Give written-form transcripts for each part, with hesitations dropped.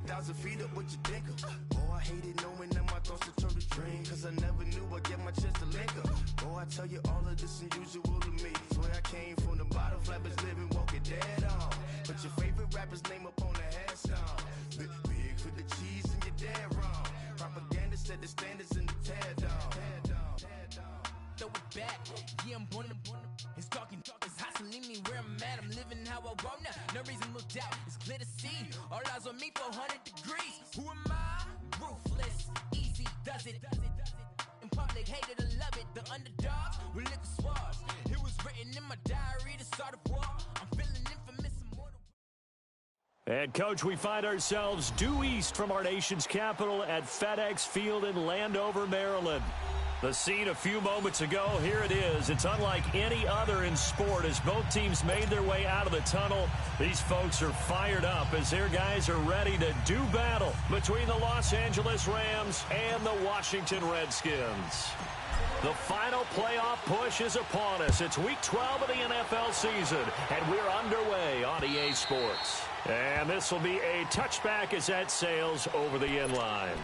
1,000 feet up with your dinker. Oh, I hated knowing that my thoughts would turn to dream, cause I never knew I'd get my chance to link up. Oh, I tell you all of this unusual to me. Swear I came from the bottom, flappers living, walking dead on. Put your favorite rapper's name up on the headstone. Big for the cheese and you're dead wrong. Propaganda set the standards in the tear down. Throw it back, yeah, I'm born to it's talking, it's hustling me where I'm at. I'm living how I want now. No reason to look doubt, it's clear to see. All eyes on me, 400 degrees. Who am I? Ruthless, easy, does it. In public, hated or love it. The underdogs will lick the swabs. It was written in my diary to start a war. I'm feeling infamous, immortal. And, Coach, we find ourselves due east from our nation's capital at FedEx Field in Landover, Maryland. The scene a few moments ago, here it is. It's unlike any other in sport as both teams made their way out of the tunnel. These folks are fired up as their guys are ready to do battle between the Los Angeles Rams and the Washington Redskins. The final playoff push is upon us. It's Week 12 of the NFL season, and we're underway on EA Sports. And this will be a touchback as that sails over the end line.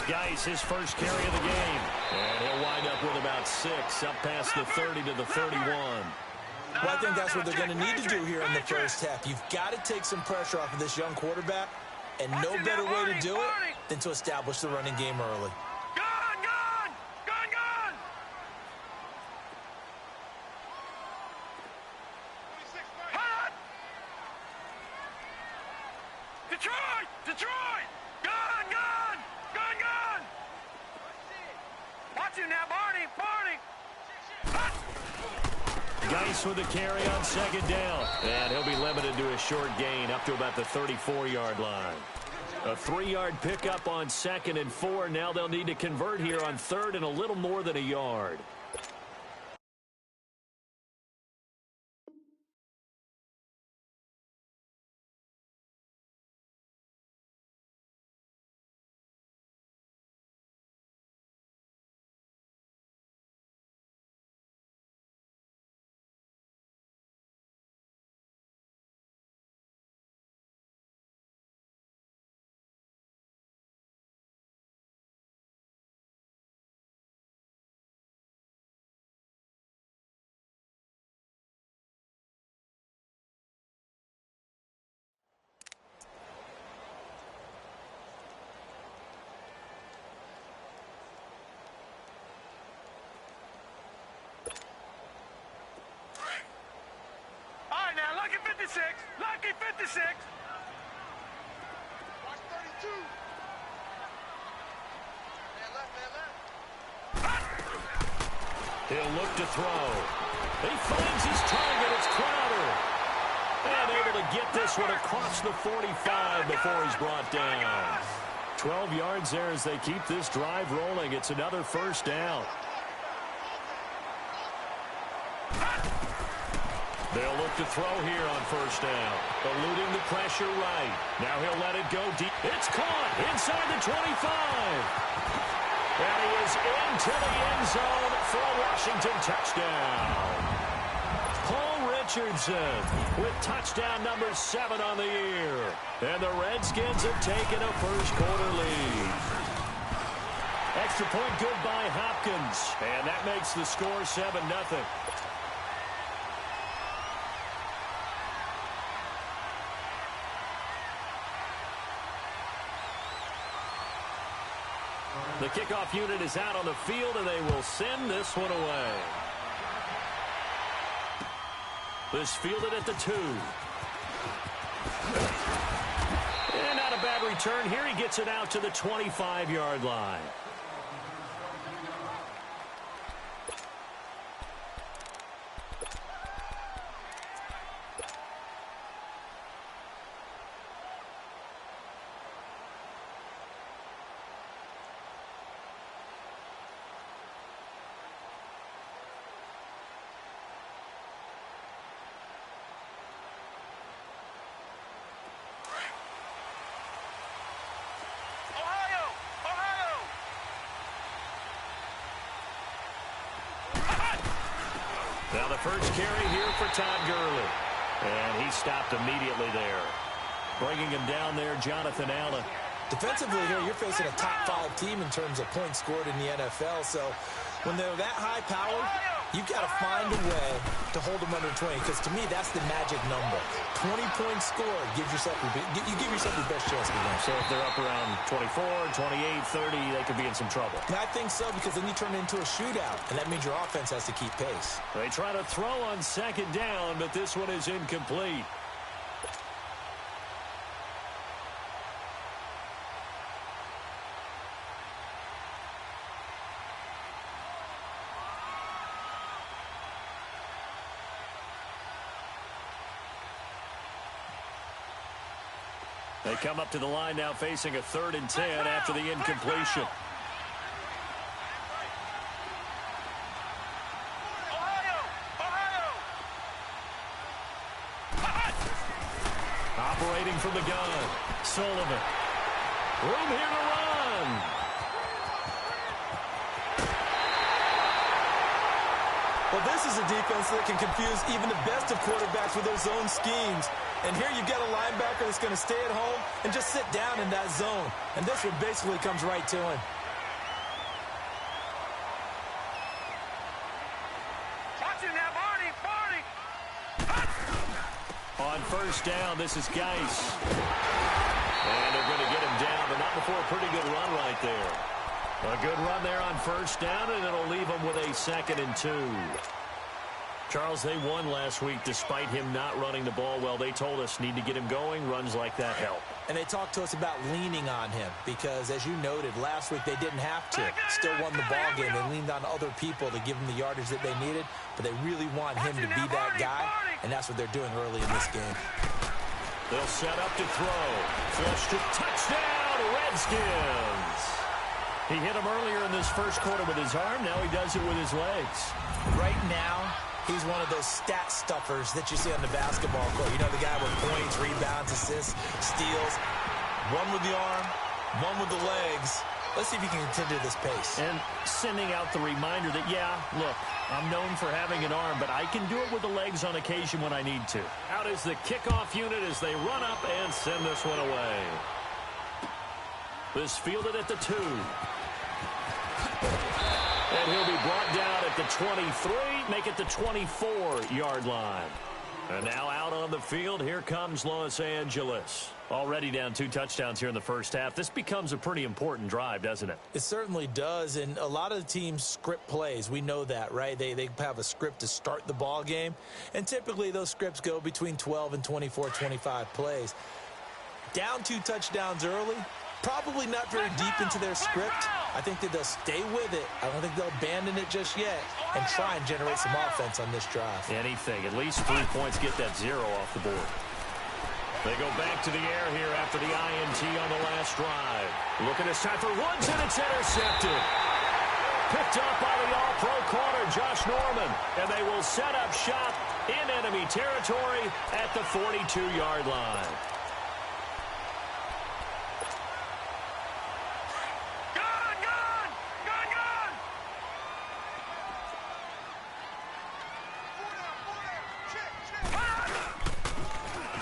Geis, his first carry of the game. And he'll wind up with about 6, up past the 30 to the 31. Well, I think that's what they're going to need to do here in the first half. You've got to take some pressure off of this young quarterback, and no better way to do it than to establish the running game early. Geis with the carry on second down. And he'll be limited to a short gain up to about the 34-yard line. A 3-yard pickup on 2nd and 4. Now they'll need to convert here on 3rd and a little more than a yard. Lucky 56. Watch 32. Man left. He'll look to throw. He finds his target. It's Crowder. And able to get this one across the 45 before he's brought down. 12 yards there as they keep this drive rolling. It's another first down. They'll look to throw here on first down. Eluding the pressure right. Now he'll let it go deep. It's caught inside the 25. And he is into the end zone for a Washington touchdown. Paul Richardson with touchdown number 7 on the year. And the Redskins have taken a first quarter lead. Extra point good by Hopkins. And that makes the score 7-0. The kickoff unit is out on the field, and they will send this one away. This fielded at the 2. And not a bad return here. He gets it out to the 25-yard line. Now the first carry here for Todd Gurley. And he stopped immediately there. Bringing him down there, Jonathan Allen. Defensively here, you're facing a top-5 team in terms of points scored in the NFL. So when they're that high-powered, you've got to find a way to hold them under 20. Because to me, that's the magic number. 20 points scored gives yourself you give yourself your best chance to win. So if they're up around 24, 28, 30, they could be in some trouble. And I think so, because then you turn it into a shootout, and that means your offense has to keep pace. They try to throw on second down, but this one is incomplete. They come up to the line now facing a 3rd and 10 after the incompletion. Operating from the gun, Sullivan. Room here to run. Well, this is a defense that can confuse even the best of quarterbacks with their zone schemes. And here you've got a linebacker that's going to stay at home and just sit down in that zone. And this one basically comes right to him. Watching that, Barney. On first down, this is Geis. And they're going to get him down, but not before a pretty good run right there. A good run there on first down, and it'll leave them with a 2nd and 2. Charles, they won last week despite him not running the ball well. They told us need to get him going. Runs like that help. And they talked to us about leaning on him because, as you noted, last week they didn't have to. Still won the ball game. They leaned on other people to give them the yardage that they needed, but they really want him to be that guy, and that's what they're doing early in this game. They'll set up to throw. Flush to touchdown, Redskins. He hit him earlier in this first quarter with his arm. Now he does it with his legs. Right now, he's one of those stat stuffers that you see on the basketball court. You know, the guy with points, rebounds, assists, steals. One with the arm, one with the legs. Let's see if he can continue this pace. And sending out the reminder that, yeah, look, I'm known for having an arm, but I can do it with the legs on occasion when I need to. Out is the kickoff unit as they run up and send this one away. This fielded at the 2. And he'll be brought down at the 23, make it the 24-yard line. And now out on the field, here comes Los Angeles. Already down 2 touchdowns here in the first half. This becomes a pretty important drive, doesn't it? It certainly does, and a lot of the teams script plays. We know that, right? They have a script to start the ball game, and typically those scripts go between 12 and 24, 25 plays. Down 2 touchdowns early, probably not very deep into their script. I think that they'll stay with it. I don't think they'll abandon it just yet and try and generate some offense on this drive. Anything. At least 3 points, get that 0 off the board. They go back to the air here after the INT on the last drive. Looking this time for Woods, and it's intercepted. Picked up by the all-pro corner, Josh Norman. And they will set up shop in enemy territory at the 42-yard line.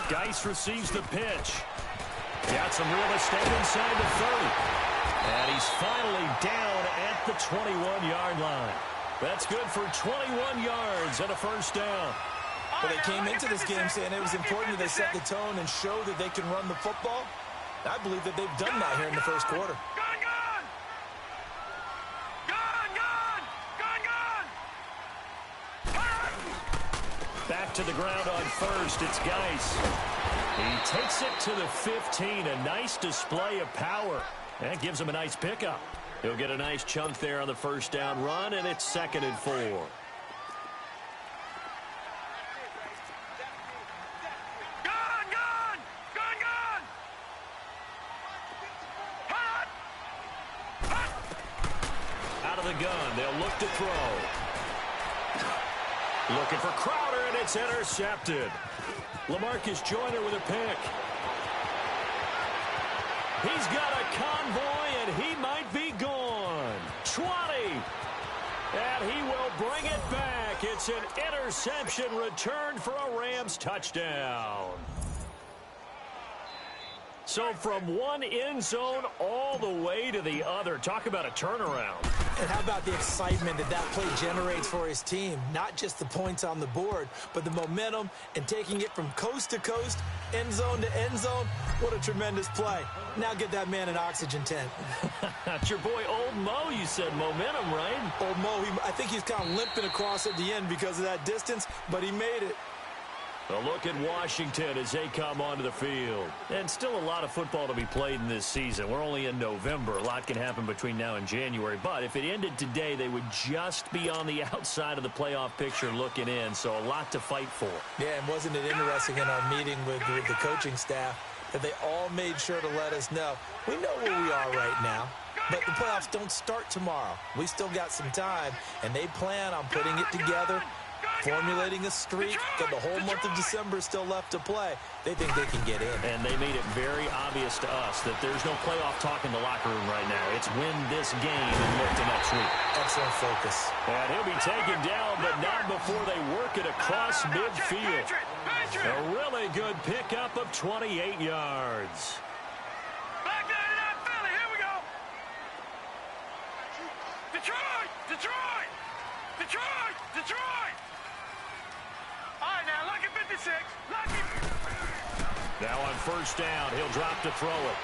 Geis receives the pitch. Got some real estate inside the 30. And he's finally down at the 21-yard line. That's good for 21 yards and a first down. Well, they came into this game saying it was important that they set the tone and show that they can run the football. I believe that they've done that here in the first quarter. Back to the ground on first. It's Geis. He takes it to the 15. A nice display of power. That gives him a nice pickup. He'll get a nice chunk there on the first down run, and it's 2nd and 4. Out of the gun, they'll look to throw. Looking for Crowder, and it's intercepted. LaMarcus Joyner with a pick. He's got a convoy, and he might be gone. 20. And he will bring it back. It's an interception returned for a Rams touchdown. So from one end zone all the way to the other. Talk about a turnaround. And how about the excitement that play generates for his team? Not just the points on the board, but the momentum and taking it from coast to coast, end zone to end zone. What a tremendous play. Now get that man an oxygen tent. That's your boy Old Mo. You said momentum, right? Old Mo, I think he's kind of limping across at the end because of that distance, but he made it. A look at Washington as they come onto the field. And still a lot of football to be played in this season. We're only in November. A lot can happen between now and January. But if it ended today, they would just be on the outside of the playoff picture looking in. So a lot to fight for. Yeah, and wasn't it interesting in our meeting with the coaching staff that they all made sure to let us know, we know where we are right now, but the playoffs don't start tomorrow. We still got some time, and they plan on putting it together, formulating a streak, got the whole month of December still left to play. They think they can get in. And they made it very obvious to us that there's no playoff talk in the locker room right now. It's win this game and look to next week. Excellent focus. And he'll be taken down, but not before they work it across midfield. A really good pickup of 28 yards. Back down to that Philly. Here we go. Detroit! Detroit! Detroit! Detroit! All right, now, lucky 56. Lucky. Now on first down, he'll drop to throw it.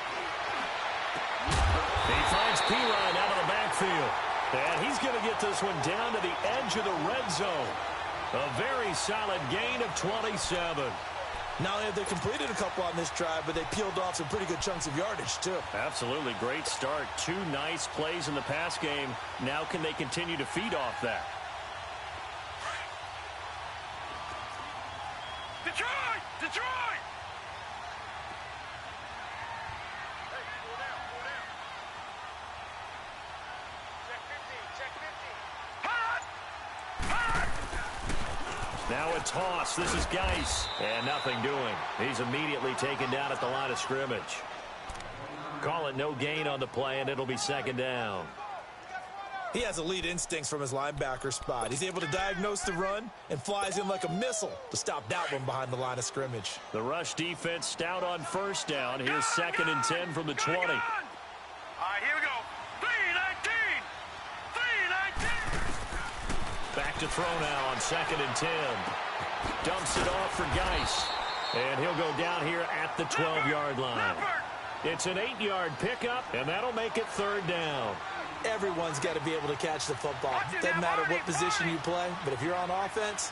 He finds P-Ryan out of the backfield. And he's going to get this one down to the edge of the red zone. A very solid gain of 27. Not only have they completed a couple on this drive, but they peeled off some pretty good chunks of yardage, too. Absolutely. Great start. 2 nice plays in the pass game. Now can they continue to feed off that? Detroit! Detroit! Hey, pull down, pull down. Check 50, check 50. Hot! Hot! Now a toss. This is Geis. And nothing doing. He's immediately taken down at the line of scrimmage. Call it no gain on the play, and it'll be second down. He has elite instincts from his linebacker spot. He's able to diagnose the run and flies in like a missile to stop that one behind the line of scrimmage. The rush defense stout on first down. Here's 2nd and 10 from the 20. All right, here we go. 3-19. 3-19. Back to throw now on 2nd and 10. Dumps it off for Geis. And he'll go down here at the 12-yard line. It's an 8-yard pickup, and that'll make it 3rd down. Everyone's got to be able to catch the football. Doesn't matter what position you play, but if you're on offense,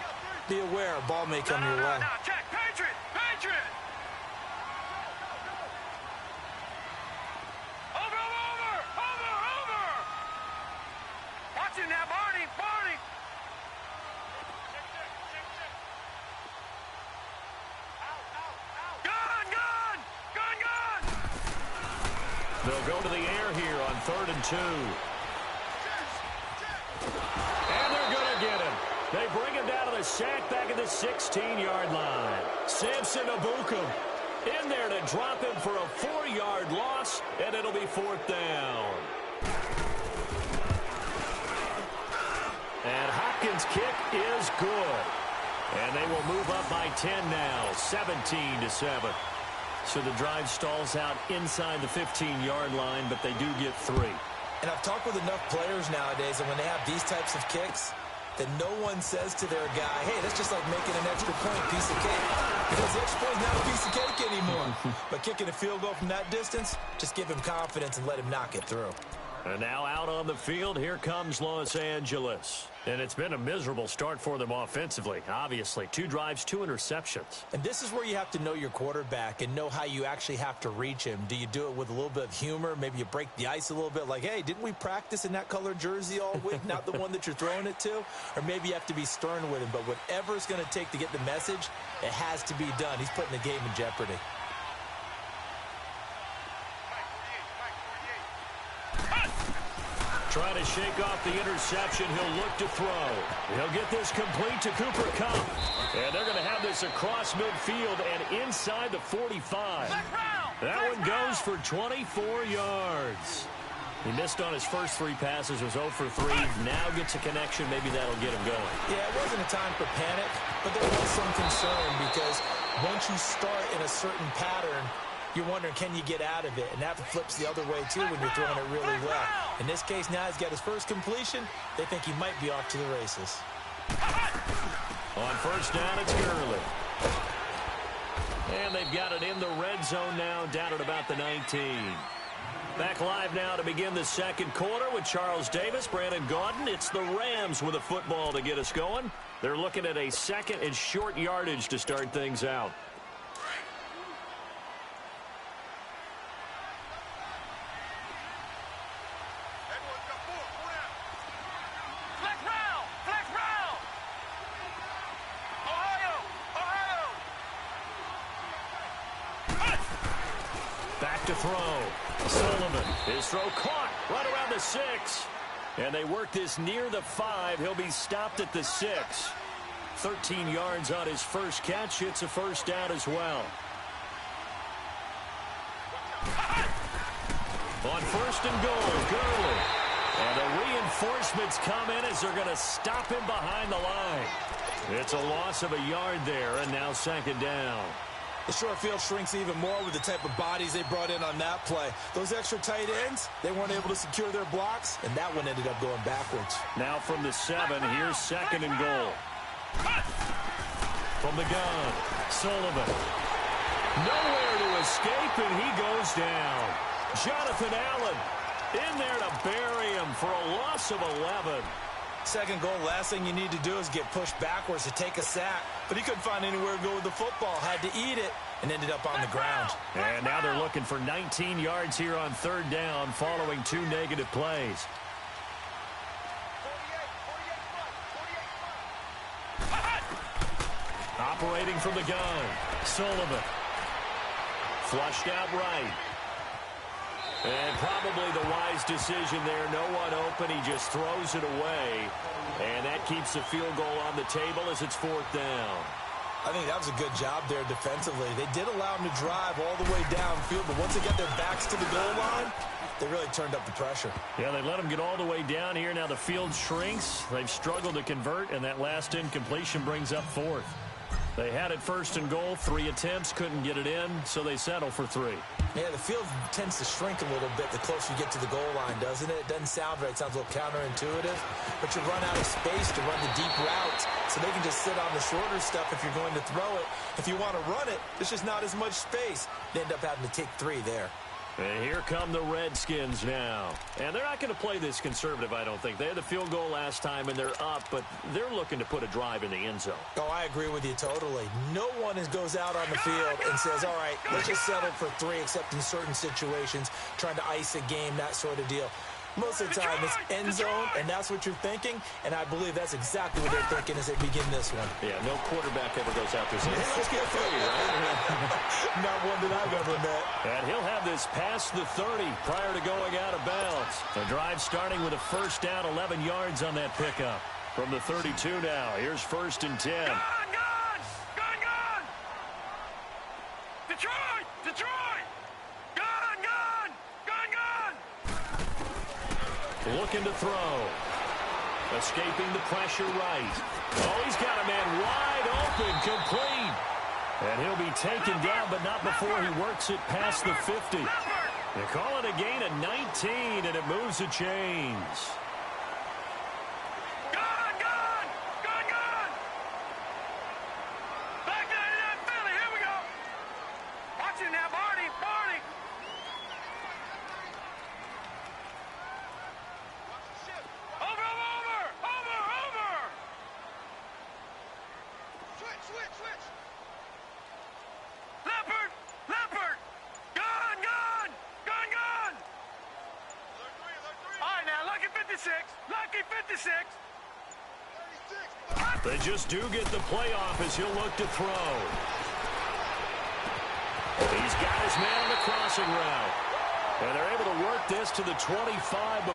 be aware a ball may come your way. Now, check. Patriot! Patriot! Over, over, over, over, over! Watch him now, Barney, Barney! Out, out, out! Gun, gun! Gun, gun! They'll go to the air here on 3rd and 2. And they're going to get him. They bring him down to the sack back at the 16-yard line. Samson Abukum in there to drop him for a 4-yard loss, and it'll be 4th down. And Hopkins' kick is good. And they will move up by 10 now, 17-7. So the drive stalls out inside the 15-yard line, but they do get 3. And I've talked with enough players nowadays, and when they have these types of kicks, that no one says to their guy, hey, that's just like making an extra point piece of cake. Because the extra point's not a piece of cake anymore. But kicking a field goal from that distance, just give him confidence and let him knock it through. And now out on the field, here comes Los Angeles. And it's been a miserable start for them offensively, obviously. 2 drives, 2 interceptions. And this is where you have to know your quarterback and know how you actually have to reach him. Do you do it with a little bit of humor? Maybe you break the ice a little bit like, hey, didn't we practice in that color jersey all week, not the one that you're throwing it to? Or maybe you have to be stern with him. But whatever it's going to take to get the message, it has to be done. He's putting the game in jeopardy. Trying to shake off the interception. He'll look to throw. He'll get this complete to Cooper Kupp. And they're going to have this across midfield and inside the 45. That one goes for 24 yards. He missed on his first 3 passes, was 0 for 3. Now gets a connection. Maybe that'll get him going. Yeah, it wasn't a time for panic, but there was some concern because once you start in a certain pattern, you're wondering, can you get out of it? And that flips the other way, too, when you're throwing it really well. In this case, now he's got his first completion. They think he might be off to the races. On first down, it's Gurley. And they've got it in the red zone now, down at about the 19. Back live now to begin the second quarter with Charles Davis, Brandon Gaudin. It's the Rams with a football to get us going. They're looking at a second and short yardage to start things out. Back to throw. Sullivan. His throw caught right around the 6. And they work this near the 5. He'll be stopped at the 6. 13 yards on his first catch. It's a first down as well. On first and goal, Gurley. And the reinforcements come in as they're going to stop him behind the line. It's a loss of a yard there, and now second down. The short field shrinks even more with the type of bodies they brought in on that play. Those extra tight ends, they weren't able to secure their blocks, and that one ended up going backwards. Now from the 7, here's second and goal. From the gun, Sullivan. Nowhere to escape, and he goes down. Jonathan Allen in there to bury him for a loss of 11. Second goal, last thing you need to do is get pushed backwards to take a sack. But he couldn't find anywhere to go with the football. Had to eat it and ended up on the ground. And now they're looking for 19 yards here on third down following 2 negative plays. Operating from the gun, Sullivan. Flushed out right. And probably the wise decision there. No one open. He just throws it away. And that keeps the field goal on the table as it's fourth down. I think that was a good job there defensively. They did allow him to drive all the way downfield, but once they got their backs to the goal line, they really turned up the pressure. Yeah, they let him get all the way down here. Now the field shrinks. They've struggled to convert, and that last incompletion brings up fourth. They had it first and goal, 3 attempts, couldn't get it in, so they settle for 3. Yeah, the field tends to shrink a little bit the closer you get to the goal line, doesn't it? It doesn't sound right. It sounds a little counterintuitive. But you run out of space to run the deep routes, so they can just sit on the shorter stuff if you're going to throw it. If you want to run it, there's just not as much space. They end up having to take 3 there. And here come the Redskins now. And they're not going to play this conservative, I don't think. They had the field goal last time, and they're up, but they're looking to put a drive in the end zone. Oh, I agree with you totally. No one goes out on the field and says, all right, let's just settle for 3, except in certain situations, trying to ice a game, that sort of deal. Most of the time, it's end zone, and that's what you're thinking, and I believe that's exactly what they're thinking as they begin this one. Yeah, no quarterback ever goes out there saying, let's get 3, right? Not one that I've ever met. And he'll have this past the 30 prior to going out of bounds. The drive starting with a first down, 11 yards on that pickup. From the 32 now, here's first and 10. Gun! Detroit! Looking to throw. Escaping the pressure right. Oh, he's got a man wide open, complete. And he'll be taken down, but not before he works it past the 50. They call it a gain of 19, and it moves the chains. Gun! Back down to that Philly, here we go. Watch it now, Barney. 56. Lucky 56. They just do get the playoff as he'll look to throw. He's got his man on the crossing route. And they're able to work this to the 25.